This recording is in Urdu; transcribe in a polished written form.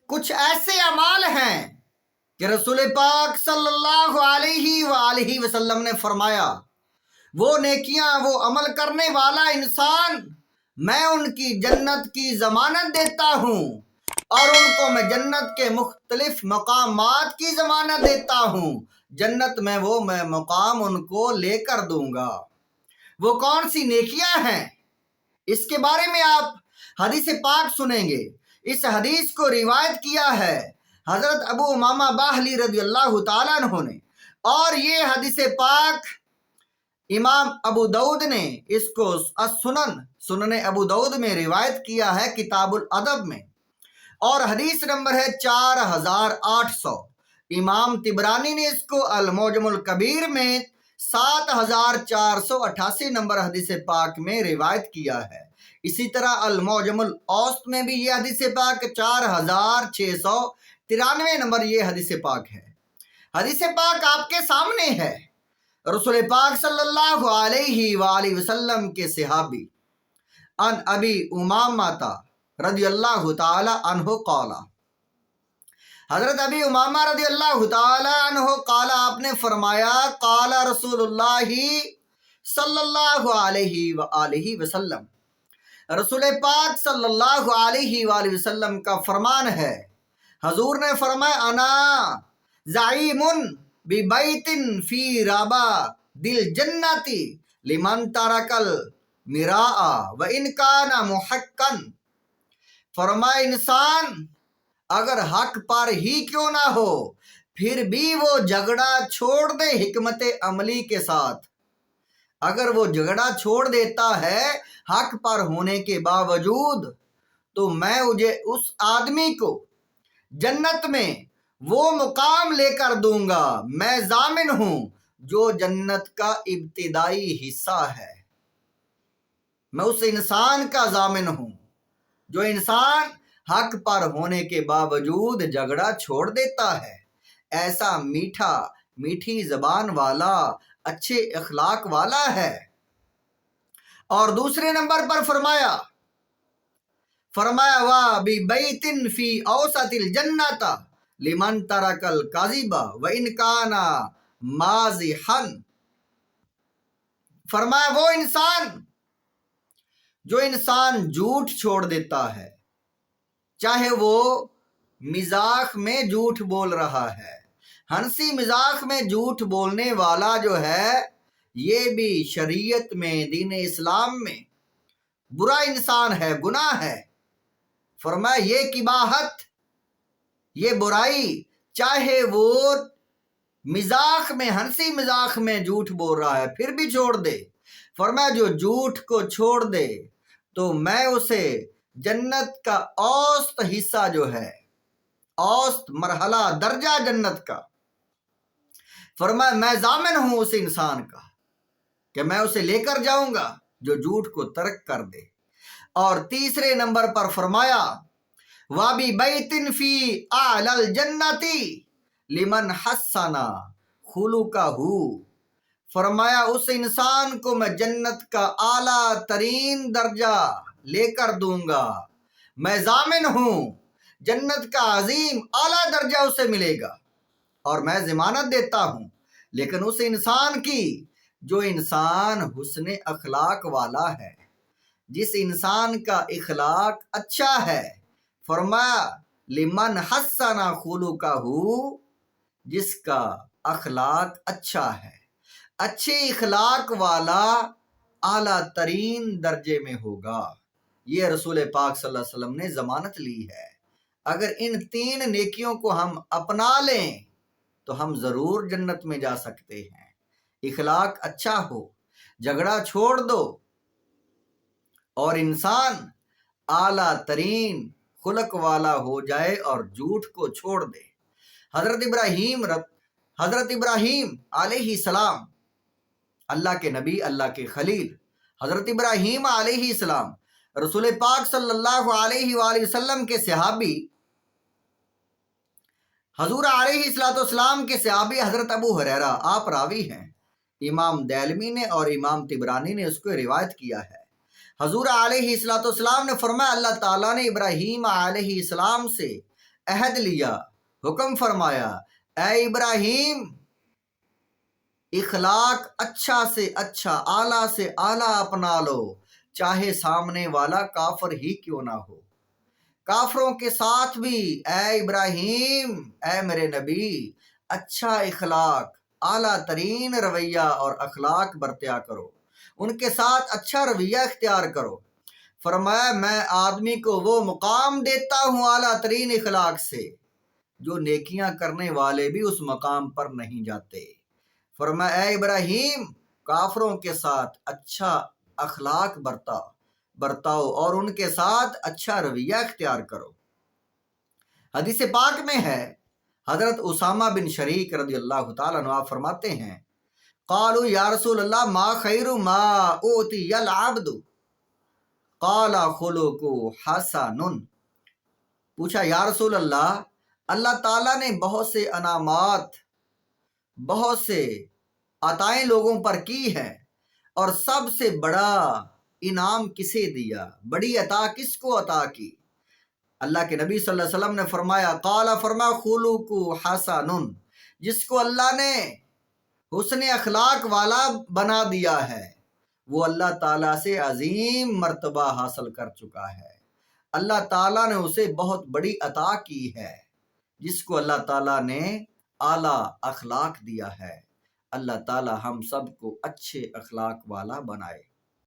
کچھ ایسے اعمال ہیں کہ رسول پاک صلی اللہ علیہ وآلہ وسلم نے فرمایا وہ نیکیاں، وہ عمل کرنے والا انسان، میں ان کی جنت کی ضمانت دیتا ہوں، اور ان کو میں جنت کے مختلف مقامات کی ضمانت دیتا ہوں، جنت میں میں مقام ان کو لے کر دوں گا۔ وہ کون سی نیکیاں ہیں اس کے بارے میں آپ حدیث پاک سنیں گے۔ اس حدیث کو روایت کیا ہے حضرت ابو امامہ باہلی رضی اللہ تعالیٰ عنہ نے، اور یہ حدیث پاک امام ابو داؤد نے اس کو سنن ابو داؤد میں روایت کیا ہے کتاب الادب میں، اور حدیث نمبر ہے 4800۔ امام طبرانی نے اس کو المعجم الکبیر میں 7488 نمبر حدیث پاک میں روایت کیا ہے۔ اسی طرح المعجم الاوسط میں بھی یہ حدیث پاک 4693 نمبر یہ حدیث پاک ہے۔ حدیث پاک آپ کے سامنے ہے۔ رسول پاک صلی اللہ علیہ وآلہ وسلم کے صحابی ان ابی امامہ رضی اللہ تعالی عنہ قال، حضرت ابی امامہ رضی اللہ تعالی عنہ قال، آپ نے فرمایا قال رسول اللہ صلی اللہ علیہ وآلہ وسلم، رسول پاک صلی اللہ علیہ وآلہ وسلم کا فرمان ہے، حضور نے فرمایا انا زعیم ببیت فی رابع دل جنتی لمن ترک المراء وان کان محقا، فرمایا انسان اگر حق پر ہی کیوں نہ ہو پھر بھی وہ جھگڑا چھوڑ دے حکمت عملی کے ساتھ، اگر وہ جھگڑا چھوڑ دیتا ہے حق پر ہونے کے باوجود تو میں اس آدمی کو جنت میں وہ مقام لے کر دوں گا، میں ضامن ہوں جو جنت کا ابتدائی حصہ ہے، میں اس انسان کا ضامن ہوں جو انسان حق پر ہونے کے باوجود جھگڑا چھوڑ دیتا ہے، ایسا میٹھی زبان والا، اچھے اخلاق والا ہے۔ اور دوسرے نمبر پر فرمایا وَبِبَيْتٍ فِي أَوْسَطِ الْجَنَّةِ لِمَنْ تَرَكَ الْكَذِبَ وَإِنْ كَانَ مَازِحًا، فرمایا وہ انسان جھوٹ چھوڑ دیتا ہے، چاہے وہ مزاح میں جھوٹ بول رہا ہے، ہنسی مزاح میں جھوٹ بولنے والا جو ہے یہ بھی شریعت میں، دین اسلام میں برا انسان ہے، گناہ ہے۔ فرمایا یہ قباحت، یہ برائی، چاہے وہ مزاح میں، ہنسی مزاح میں جھوٹ بول رہا ہے پھر بھی چھوڑ دے، فرمایا جو جھوٹ کو چھوڑ دے تو میں اسے جنت کا اوسط حصہ جو ہے، اوسط مرحلہ درجہ جنت کا، فرمایا میں ضامن ہوں اس انسان کا کہ میں اسے لے کر جاؤں گا جو جھوٹ کو ترک کر دے۔ اور تیسرے نمبر پر فرمایا وَبِبَيْتٍ فِي أَعْلَى الْجَنَّةِ لِمَنْ حَسَّنَ خُلُقَهُ، فرمایا اس انسان کو میں جنت کا اعلیٰ ترین درجہ لے کر دوں گا، میں ضامن ہوں جنت کا عظیم اعلیٰ درجہ اسے ملے گا، اور میں ضمانت دیتا ہوں لیکن اس انسان کی جو انسان حسن اخلاق والا ہے، جس انسان کا اخلاق اچھا ہے، فرمایا لمن حسن خلقہ، جس کا اخلاق اچھا ہے، اچھے اخلاق والا اعلیٰ ترین درجے میں ہوگا۔ یہ رسول پاک صلی اللہ علیہ وسلم نے ضمانت لی ہے۔ اگر ان 3 نیکیوں کو ہم اپنا لیں تو ہم ضرور جنت میں جا سکتے ہیں۔ اخلاق اچھا ہو، جھگڑا چھوڑ دو، اور انسان اعلیٰ ترین خلق والا ہو جائے اور جھوٹ کو چھوڑ دے۔ حضرت ابراہیم علیہ السلام، اللہ کے نبی، اللہ کے خلیل، حضرت ابراہیم علیہ السلام رسول پاک صلی اللہ علیہ وآلہ وسلم کے صحابی، حضور علیہ السلام کے صحابی حضرت ابو ہریرہ، آپ راوی ہیں، امام دیلمی نے اور امام طبرانی نے اس کو روایت کیا ہے۔ حضور علیہ السلام نے فرمایا اللہ تعالیٰ نے ابراہیم علیہ السلام سے عہد لیا، حکم فرمایا، اے ابراہیم اخلاق اچھا سے اچھا، اعلیٰ سے اعلیٰ اپنا لو، چاہے سامنے والا کافر ہی کیوں نہ ہو۔ کافروں کے ساتھ بھی اے ابراہیم، اے میرے نبی، اچھا اخلاق، اعلیٰ ترین رویہ اور اخلاق برتیا کرو، ان کے ساتھ اچھا رویہ اختیار کرو۔ فرمایا میں آدمی کو وہ مقام دیتا ہوں اعلیٰ ترین اخلاق سے جو نیکیاں کرنے والے بھی اس مقام پر نہیں جاتے۔ فرمایا اے ابراہیم کافروں کے ساتھ اچھا اخلاق برتاؤ اور ان کے ساتھ اچھا رویہ اختیار کرو۔ حدیث پاک میں ہے، حضرت اسامہ بن شریک رضی اللہ تعالیٰ عنہ فرماتے ہیں، قالوا یا رسول اللہ ما خیر ما اوتی العبد قال خلق حسن۔ پوچھا یا رسول اللہ، اللہ تعالیٰ نے بہت سے انعامات، بہت سے عطائیں لوگوں پر کی ہے، اور سب سے بڑا انعام کسے دیا، بڑی عطا کس کو عطا کی؟ اللہ کے نبی صلی اللہ علیہ وسلم نے فرمایا، فرما خلق حسن، جس کو اللہ نے حسن اخلاق والا بنا دیا ہے وہ اللہ تعالیٰ سے عظیم مرتبہ حاصل کر چکا ہے۔ اللہ تعالیٰ نے اسے بہت بڑی عطا کی ہے، جس کو اللہ تعالیٰ نے اعلیٰ اخلاق دیا ہے۔ اللہ تعالیٰ ہم سب کو اچھے اخلاق والا بنائے۔